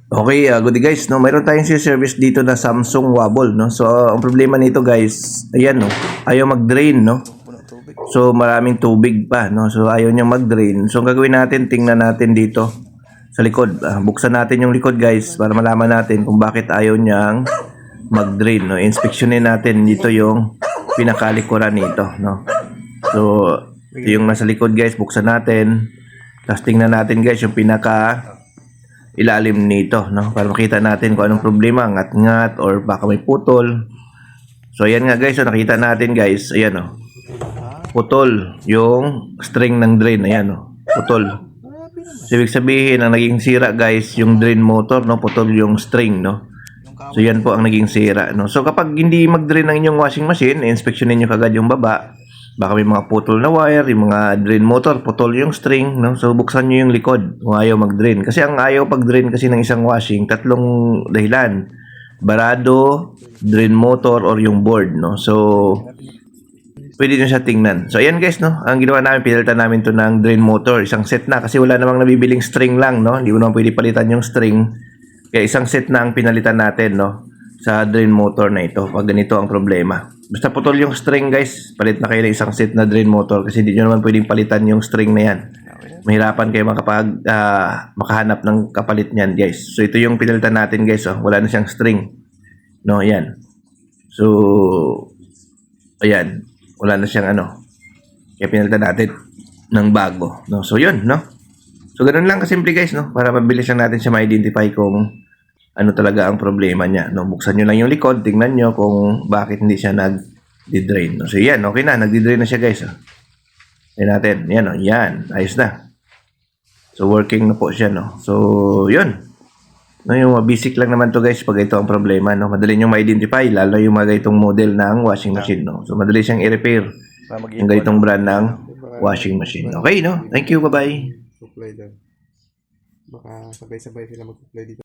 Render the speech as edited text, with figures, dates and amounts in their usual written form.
Okay, good day guys, no. Mayroon tayong service dito na Samsung Wobble, no. So, ang problema nito guys, ayan no, ayaw mag-drain, no. So, maraming tubig pa, no. So, ayaw niya mag-drain. So, ang gagawin natin, tingnan natin dito sa likod. Buksan natin yung likod guys para malaman natin kung bakit ayaw niyang mag-drain, no. Inspeksyonin natin dito yung pinakalikuran nito, no. So, yung nasa likod guys, buksan natin. Tapos tingnan natin guys yung pinaka ilalim nito, no, para makita natin kung anong problema, ngat-ngat or baka may putol. So ayan nga guys, so nakita natin guys, ayan oh, putol yung string ng drain, ayan oh, putol. So ibig sabihin ang naging sira guys yung drain motor, no, putol yung string, no. So yan po ang naging sira, no. So kapag hindi mag-drain ng inyong washing machine, inspeksyonin niyo kagad yung baba. Baka may mga putol na wire, yung mga drain motor, putol yung string, no? So, buksan nyo yung likod kung ayaw mag-drain. Kasi ang ayaw pag-drain kasi ng isang washing, tatlong dahilan. Barado, drain motor, or yung board, no? So, pwede nyo siya tingnan. So, ayan guys, no? Ang ginawa namin, pinalitan namin to ng drain motor. Isang set na, kasi wala namang nabibiling string lang, no? Hindi mo naman pwede palitan yung string. Kaya isang set na ang pinalitan natin, no? Sa drain motor na ito, pag ganito ang problema. Basta putol yung string guys, palit na kayo ng isang set na drain motor kasi hindi nyo naman pwedeng palitan yung string na yan. Mahirapan kayo makahanap ng kapalit niyan guys. So ito yung pinalitan natin guys, oh. Wala na siyang string. No, ayan. So, ayan. Wala na siyang ano. Kaya pinalitan natin ng bago. No? So yun, no? So ganun lang kasimple guys, no? Para mabilis lang natin siya ma-identify kung ano talaga ang problema niya, no? Buksan nyo lang yung likod, tingnan nyo kung bakit hindi siya nag-drain, no? So yan, okay na, nag-drain na siya guys, oh. Tingnan natin, yan, oh, yan, ayos na. So working na po siya, no? So yun, no, yung basic lang naman to guys pag ito ang problema, no? Madali nyo ma-identify, lalo yung mga ganitong model ng washing machine, no? So madali siyang i-repair yung ganitong brand ng washing machine. Okay, no? Thank you, bye-bye. Supply daw. Baka sabay-sabay sila mag-supply dito.